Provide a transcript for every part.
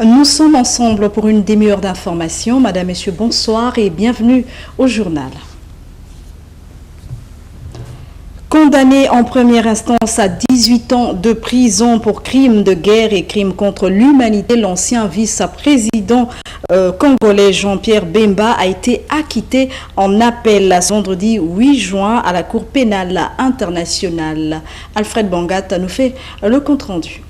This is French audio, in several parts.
Nous sommes ensemble pour une demi-heure d'information. Madame, Messieurs, bonsoir et bienvenue au journal. Condamné en première instance à 18 ans de prison pour crimes de guerre et crimes contre l'humanité, l'ancien vice-président congolais Jean-Pierre Bemba a été acquitté en appel ce vendredi 8 juin à la Cour pénale internationale. Alfred Bangat nous fait le compte-rendu.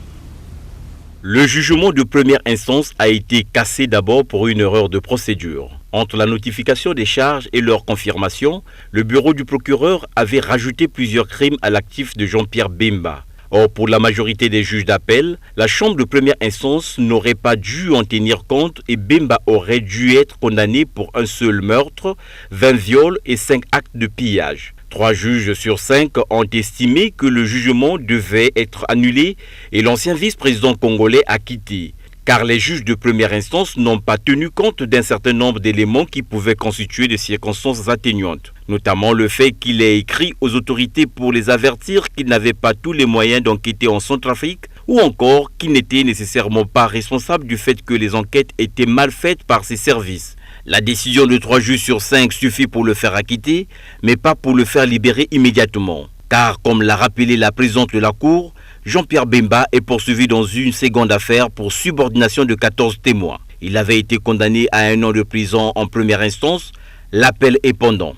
Le jugement de première instance a été cassé d'abord pour une erreur de procédure. Entre la notification des charges et leur confirmation, le bureau du procureur avait rajouté plusieurs crimes à l'actif de Jean-Pierre Bemba. Or, pour la majorité des juges d'appel, la chambre de première instance n'aurait pas dû en tenir compte et Bemba aurait dû être condamné pour un seul meurtre, 20 viols et 5 actes de pillage. 3 juges sur 5 ont estimé que le jugement devait être annulé et l'ancien vice-président congolais acquitté, car les juges de première instance n'ont pas tenu compte d'un certain nombre d'éléments qui pouvaient constituer des circonstances atténuantes, notamment le fait qu'il ait écrit aux autorités pour les avertir qu'ils n'avaient pas tous les moyens d'enquêter en Centrafrique, ou encore qu'il n'était nécessairement pas responsable du fait que les enquêtes étaient mal faites par ses services. La décision de 3 juges sur 5 suffit pour le faire acquitter, mais pas pour le faire libérer immédiatement. Car, comme l'a rappelé la présidente de la Cour, Jean-Pierre Bemba est poursuivi dans une seconde affaire pour subordination de 14 témoins. Il avait été condamné à 1 an de prison en première instance. L'appel est pendant.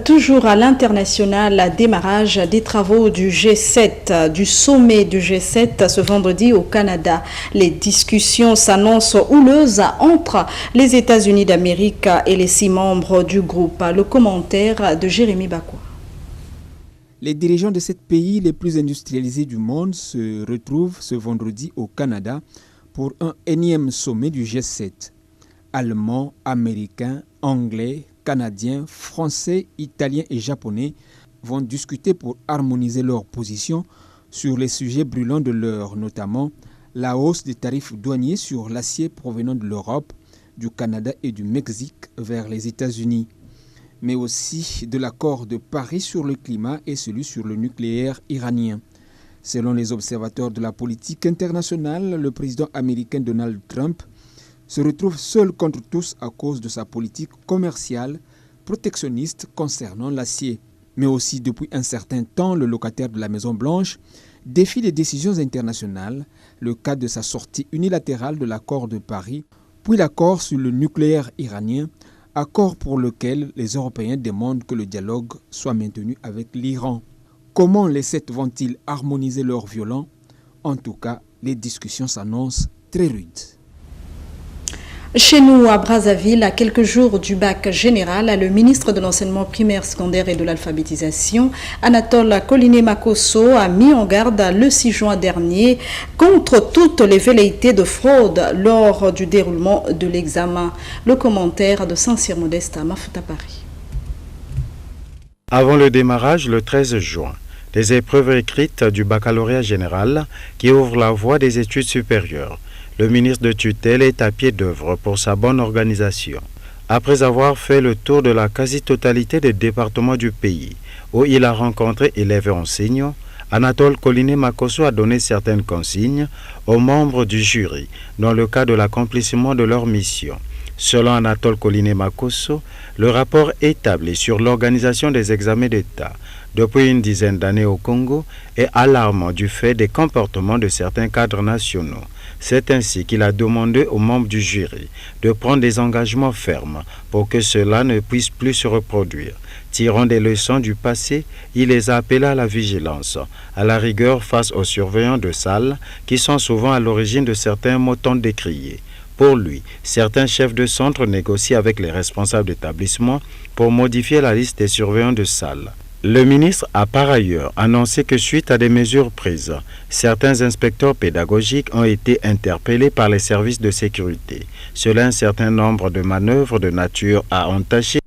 Toujours à l'international, démarrage des travaux du G7, du sommet du G7 ce vendredi au Canada. Les discussions s'annoncent houleuses entre les États-Unis d'Amérique et les 6 membres du groupe. Le commentaire de Jérémy Bakwa. Les dirigeants de 7 pays les plus industrialisés du monde se retrouvent ce vendredi au Canada pour un énième sommet du G7. Allemands, Américains, Anglais, Canadiens, Français, Italiens et Japonais vont discuter pour harmoniser leurs positions sur les sujets brûlants de l'heure, notamment la hausse des tarifs douaniers sur l'acier provenant de l'Europe, du Canada et du Mexique vers les États-Unis, mais aussi de l'accord de Paris sur le climat et celui sur le nucléaire iranien. Selon les observateurs de la politique internationale, le président américain Donald Trump se retrouve seul contre tous à cause de sa politique commerciale protectionniste concernant l'acier. Mais aussi depuis un certain temps, le locataire de la Maison-Blanche défie les décisions internationales, le cas de sa sortie unilatérale de l'accord de Paris, puis l'accord sur le nucléaire iranien, accord pour lequel les Européens demandent que le dialogue soit maintenu avec l'Iran. Comment les 7 vont-ils harmoniser leurs violents? En tout cas, les discussions s'annoncent très rudes. Chez nous, à Brazzaville, à quelques jours du bac général, le ministre de l'enseignement primaire, secondaire et de l'alphabétisation, Anatole Koliné-Makosso, a mis en garde le 6 juin dernier contre toutes les velléités de fraude lors du déroulement de l'examen. Le commentaire de Saint-Cyr Modeste à Mafuta Paris. Avant le démarrage, le 13 juin, des épreuves écrites du baccalauréat général qui ouvrent la voie des études supérieures. Le ministre de tutelle est à pied d'œuvre pour sa bonne organisation. Après avoir fait le tour de la quasi-totalité des départements du pays, où il a rencontré élèves et enseignants, Anatole Koliné-Makosso a donné certaines consignes aux membres du jury dans le cas de l'accomplissement de leur mission. Selon Anatole Koliné-Makosso, le rapport établi sur l'organisation des examens d'État depuis une dizaine d'années au Congo est alarmant du fait des comportements de certains cadres nationaux. C'est ainsi qu'il a demandé aux membres du jury de prendre des engagements fermes pour que cela ne puisse plus se reproduire. Tirant des leçons du passé, il les a appelés à la vigilance, à la rigueur face aux surveillants de salle qui sont souvent à l'origine de certains mots tant décriés. Pour lui, certains chefs de centre négocient avec les responsables d'établissement pour modifier la liste des surveillants de salle. Le ministre a par ailleurs annoncé que suite à des mesures prises, certains inspecteurs pédagogiques ont été interpellés par les services de sécurité. Cela, un certain nombre de manœuvres de nature à entacher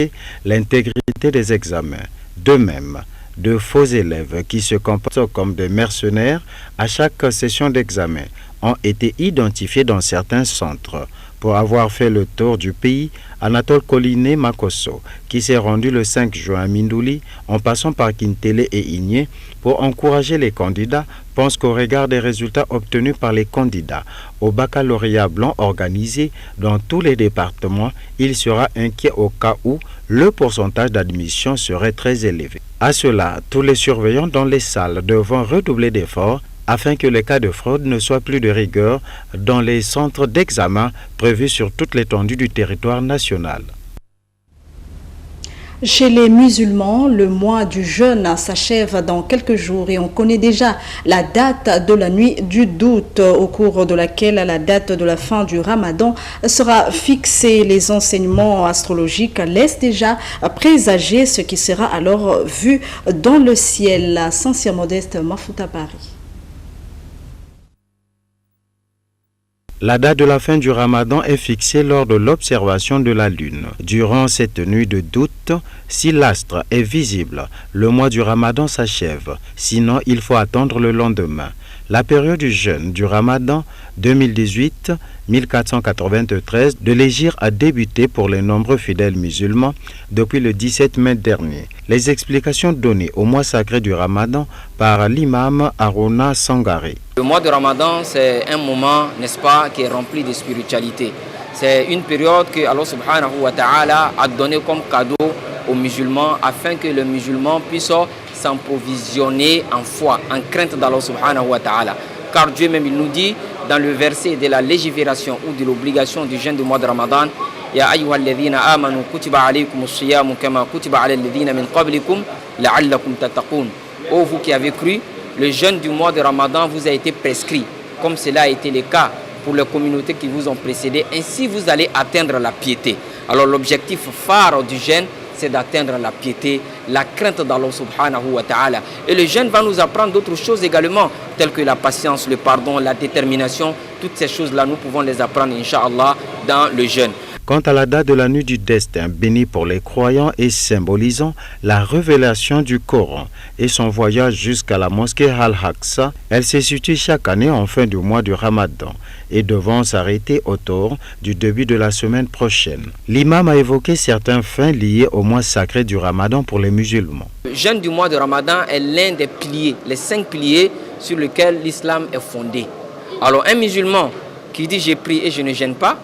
l'intégrité des examens. De même, de faux élèves qui se comportent comme des mercenaires à chaque session d'examen ont été identifiés dans certains centres. Pour avoir fait le tour du pays, Anatole Collinet Makosso, qui s'est rendu le 5 juin à Mindouli, en passant par Kintele et Igné, pour encourager les candidats, pense qu'au regard des résultats obtenus par les candidats au baccalauréat blanc organisé dans tous les départements, il sera inquiet au cas où le pourcentage d'admission serait très élevé. À cela, tous les surveillants dans les salles devront redoubler d'efforts afin que les cas de fraude ne soient plus de rigueur dans les centres d'examen prévus sur toute l'étendue du territoire national. Chez les musulmans, le mois du jeûne s'achève dans quelques jours et on connaît déjà la date de la nuit du doute au cours de laquelle la date de la fin du Ramadan sera fixée. Les enseignements astrologiques laissent déjà présager ce qui sera alors vu dans le ciel. Sincère Modeste, Mafouta Paris. La date de la fin du Ramadan est fixée lors de l'observation de la lune. Durant cette nuit de doute, si l'astre est visible, le mois du Ramadan s'achève. Sinon, il faut attendre le lendemain. La période du jeûne du Ramadan 2018-1493 de l'Hégire a débuté pour les nombreux fidèles musulmans depuis le 17 mai dernier. Les explications données au mois sacré du Ramadan par l'imam Aruna Sangare. Le mois de Ramadan, c'est un moment, n'est-ce pas, qui est rempli de spiritualité. C'est une période que Allah subhanahu wa ta'ala a donné comme cadeau aux musulmans afin que les musulmans puissent s'approvisionner en foi, en crainte d'Allah subhanahu wa ta'ala. Car Dieu même il nous dit dans le verset de la légifération ou de l'obligation du jeûne du mois de Ramadan, Ya ayyuhalladhina amanu kutiba alaykumus siyamu kama kutiba alal ladhina min qablikum la'allakum tattaqun. Ô vous qui avez cru, le jeûne du mois de Ramadan vous a été prescrit, comme cela a été le cas pour les communautés qui vous ont précédé. Ainsi vous allez atteindre la piété. Alors l'objectif phare du jeûne, c'est d'atteindre la piété, la crainte d'Allah subhanahu wa ta'ala. Et le jeûne va nous apprendre d'autres choses également, telles que la patience, le pardon, la détermination. Toutes ces choses-là, nous pouvons les apprendre, Inch'Allah, dans le jeûne. Quant à la date de la nuit du destin, bénie pour les croyants et symbolisant la révélation du Coran et son voyage jusqu'à la mosquée Al-Aqsa, elle se situe chaque année en fin du mois du Ramadan et devant s'arrêter autour du début de la semaine prochaine. L'imam a évoqué certains faits liés au mois sacré du Ramadan pour les musulmans. Le jeûne du mois de Ramadan est l'un des piliers, les 5 piliers sur lesquels l'islam est fondé. Alors un musulman qui dit j'ai pris et je ne gêne pas,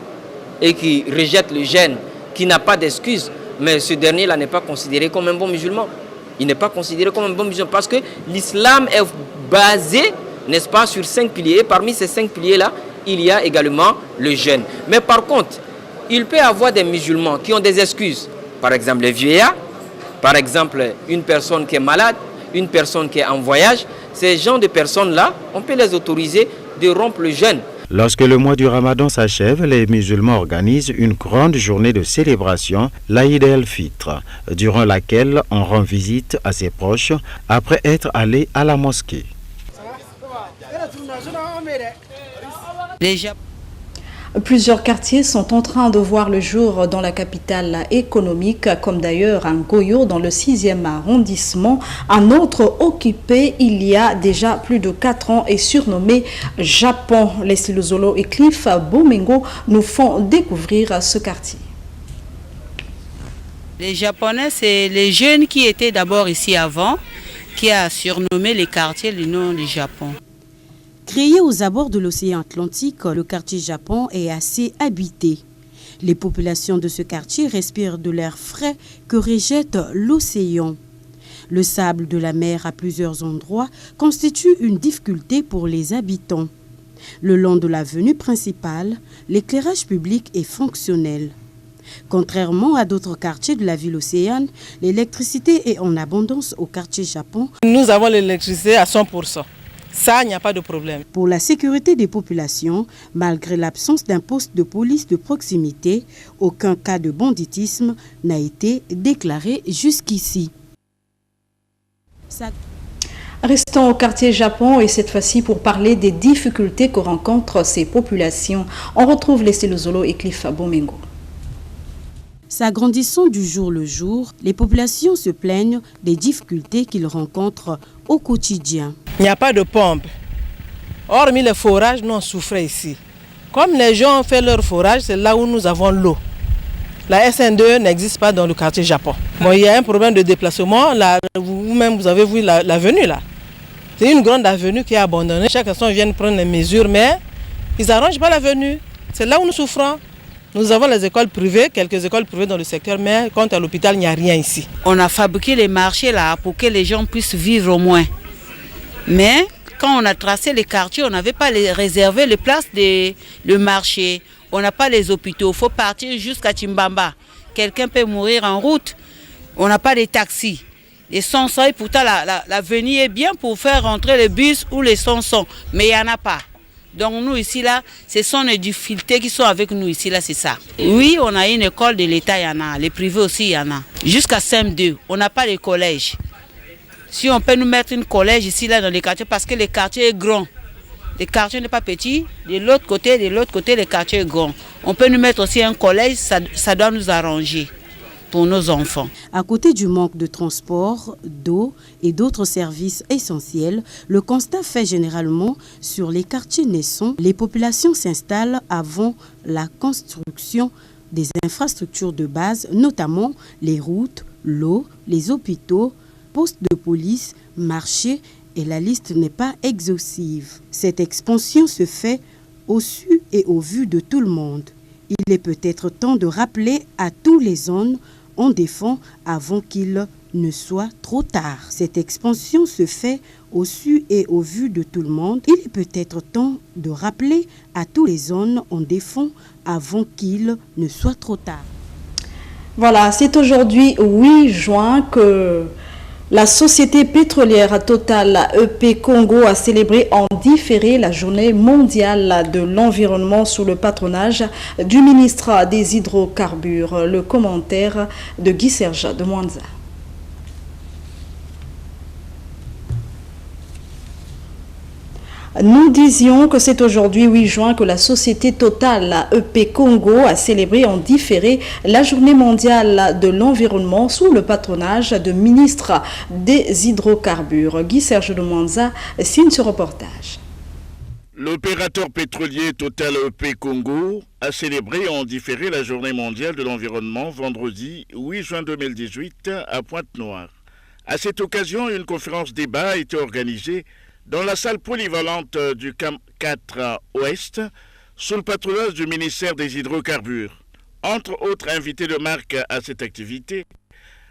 et qui rejette le jeûne, qui n'a pas d'excuse, mais ce dernier-là n'est pas considéré comme un bon musulman. Il n'est pas considéré comme un bon musulman parce que l'islam est basé, n'est-ce pas, sur 5 piliers. Et parmi ces 5 piliers-là, il y a également le jeûne. Mais par contre, il peut y avoir des musulmans qui ont des excuses. Par exemple, les vieillards, par exemple, une personne qui est malade, une personne qui est en voyage. Ces gens de personnes-là, on peut les autoriser de rompre le jeûne. Lorsque le mois du Ramadan s'achève, les musulmans organisent une grande journée de célébration, l'Aïd el-Fitr, durant laquelle on rend visite à ses proches après être allé à la mosquée. Plusieurs quartiers sont en train de voir le jour dans la capitale économique, comme d'ailleurs un Goyo dans le 6e arrondissement. Un autre occupé il y a déjà plus de 4 ans et surnommé Japon. Les Silozolo et Cliff Bomengo nous font découvrir ce quartier. Les Japonais, c'est les jeunes qui étaient d'abord ici avant, qui a surnommé les quartiers le nom du Japon. Créé aux abords de l'océan Atlantique, le quartier Japon est assez habité. Les populations de ce quartier respirent de l'air frais que rejette l'océan. Le sable de la mer à plusieurs endroits constitue une difficulté pour les habitants. Le long de l'avenue principale, l'éclairage public est fonctionnel. Contrairement à d'autres quartiers de la ville océane, l'électricité est en abondance au quartier Japon. Nous avons l'électricité à 100%. Ça, il n'y a pas de problème. Pour la sécurité des populations, malgré l'absence d'un poste de police de proximité, aucun cas de banditisme n'a été déclaré jusqu'ici. Restons au quartier Japon et cette fois-ci pour parler des difficultés que rencontrent ces populations. On retrouve les Silozolo et Cliff Bomengo. S'agrandissant du jour le jour, les populations se plaignent des difficultés qu'ils rencontrent au quotidien. Il n'y a pas de pompe. Hormis les forages, nous on souffrait ici. Comme les gens ont fait leur forage, c'est là où nous avons l'eau. La SN2 n'existe pas dans le quartier Japon. Bon, il y a un problème de déplacement. Là, vous-même, vous avez vu l'avenue là. C'est une grande avenue qui est abandonnée. Chaque instant, ils viennent prendre les mesures, mais ils n'arrangent pas l'avenue. C'est là où nous souffrons. Nous avons les écoles privées, quelques écoles privées dans le secteur, mais quant à l'hôpital, il n'y a rien ici. On a fabriqué les marchés là pour que les gens puissent vivre au moins. Mais quand on a tracé les quartiers, on n'avait pas réservé les places de marché. On n'a pas les hôpitaux. Il faut partir jusqu'à Chimbamba. Quelqu'un peut mourir en route. On n'a pas de taxis. Les Sonsons, pourtant l'avenue est bien pour faire rentrer les bus ou les Sonsons. Mais il n'y en a pas. Donc nous ici là, ce sont les difficultés qui sont avec nous ici là, c'est ça. Oui, on a une école de l'État, il y en a. Les privés aussi, il y en a. Jusqu'à CM2, on n'a pas de collège. Si on peut nous mettre une collège ici là dans les quartiers, parce que les quartiers est grand. Les quartiers n'est pas petit, de l'autre côté, les quartiers est grand. On peut nous mettre aussi un collège, ça doit nous arranger pour nos enfants. À côté du manque de transport, d'eau et d'autres services essentiels, le constat fait généralement sur les quartiers naissants, les populations s'installent avant la construction des infrastructures de base, notamment les routes, l'eau, les hôpitaux, postes de police, marchés, et la liste n'est pas exhaustive. Cette expansion se fait au su et au vu de tout le monde. Il est peut-être temps de rappeler à tous les zones en défend avant qu'il ne soit trop tard. Cette expansion se fait au su et au vu de tout le monde. Il est peut-être temps de rappeler à tous les zones en défend avant qu'il ne soit trop tard. Voilà, c'est aujourd'hui 8 juin que la société pétrolière Total EP Congo a célébré en différé la journée mondiale de l'environnement sous le patronage du ministre des Hydrocarbures. Le commentaire de Guy Serge de Mwanza. Nous disions que c'est aujourd'hui 8 juin que la société Total EP Congo a célébré en différé la journée mondiale de l'environnement sous le patronage du ministre des Hydrocarbures. Guy Serge de Mwanza signe ce reportage. L'opérateur pétrolier Total EP Congo a célébré en différé la journée mondiale de l'environnement vendredi 8 juin 2018 à Pointe-Noire. À cette occasion, une conférence débat a été organisée dans la salle polyvalente du Camp 4 Ouest, sous le patronage du ministère des Hydrocarbures. Entre autres invités de marque à cette activité,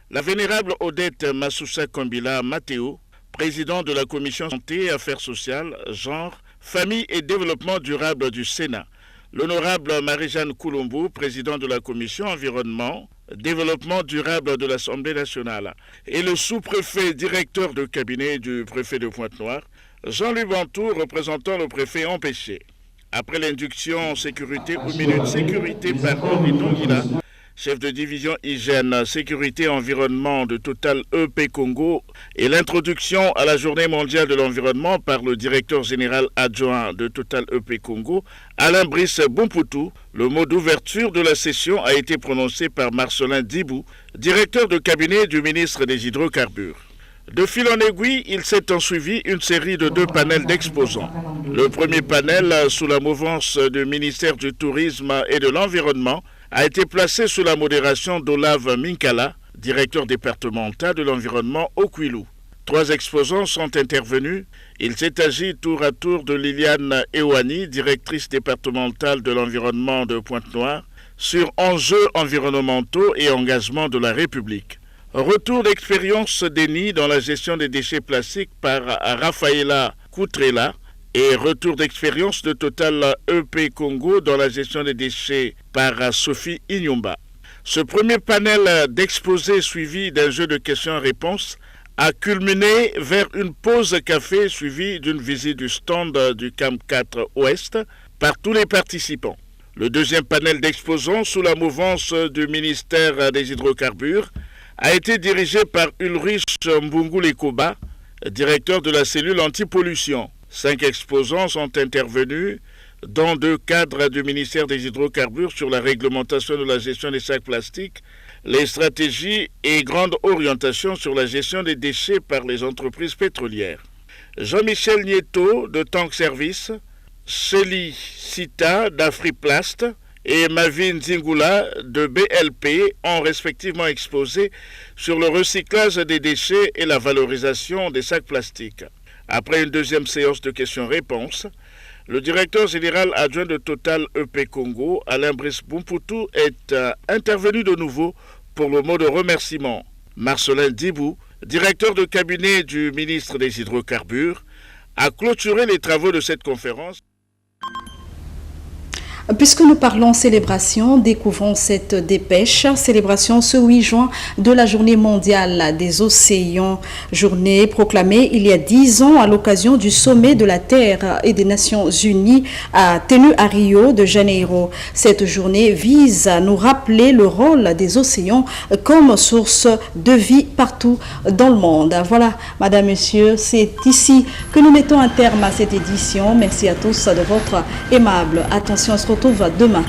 la vénérable Odette Masusa Kombila Matteo, président de la commission santé, affaires sociales, genre, famille et développement durable du Sénat, l'honorable Marie-Jeanne Koulombo, président de la commission environnement, développement durable de l'Assemblée nationale, et le sous-préfet directeur de cabinet du préfet de Pointe-Noire, Jean-Louis Bantou, représentant le préfet empêché. Après l'induction sécurité ou minute sécurité par Henri Donguila, chef de division hygiène, sécurité, environnement de Total EP Congo, et l'introduction à la journée mondiale de l'environnement par le directeur général adjoint de Total EP Congo, Alain Brice Bompoutou, le mot d'ouverture de la session a été prononcé par Marcelin Dibou, directeur de cabinet du ministre des Hydrocarbures. De fil en aiguille, il s'est ensuivi une série de 2 panels d'exposants. Le premier panel, sous la mouvance du ministère du Tourisme et de l'Environnement, a été placé sous la modération d'Olave Minkala, directeur départemental de l'environnement au Kwilu. 3 exposants sont intervenus. Il s'est agi tour à tour de Liliane Ewani, directrice départementale de l'environnement de Pointe-Noire, sur enjeux environnementaux et engagement de la République. Retour d'expérience d'ENI dans la gestion des déchets plastiques par Rafaela Koutrela et retour d'expérience de Total EP Congo dans la gestion des déchets par Sophie Inyumba. Ce premier panel d'exposés suivi d'un jeu de questions-réponses a culminé vers une pause café suivie d'une visite du stand du Camp 4 Ouest par tous les participants. Le deuxième panel d'exposants sous la mouvance du ministère des Hydrocarbures a été dirigé par Ulrich Mbungu-Lekoba, directeur de la cellule anti-pollution. 5 exposants sont intervenus dans 2 cadres du ministère des Hydrocarbures sur la réglementation de la gestion des sacs plastiques, les stratégies et grandes orientations sur la gestion des déchets par les entreprises pétrolières. Jean-Michel Nieto de Tank Service, Shelly Sita d'Afriplast et Mavin Zingula de BLP ont respectivement exposé sur le recyclage des déchets et la valorisation des sacs plastiques. Après une deuxième séance de questions-réponses, le directeur général adjoint de Total EP Congo, Alain Brice Bumputu, est intervenu de nouveau pour le mot de remerciement. Marcelin Dibou, directeur de cabinet du ministre des Hydrocarbures, a clôturé les travaux de cette conférence. Puisque nous parlons célébration, découvrons cette dépêche. Célébration ce 8 juin de la journée mondiale des océans. Journée proclamée il y a 10 ans à l'occasion du sommet de la Terre et des Nations Unies tenu à Rio de Janeiro. Cette journée vise à nous rappeler le rôle des océans comme source de vie partout dans le monde. Voilà, madame, monsieur, c'est ici que nous mettons un terme à cette édition. Merci à tous de votre aimable attention. On se retrouve demain.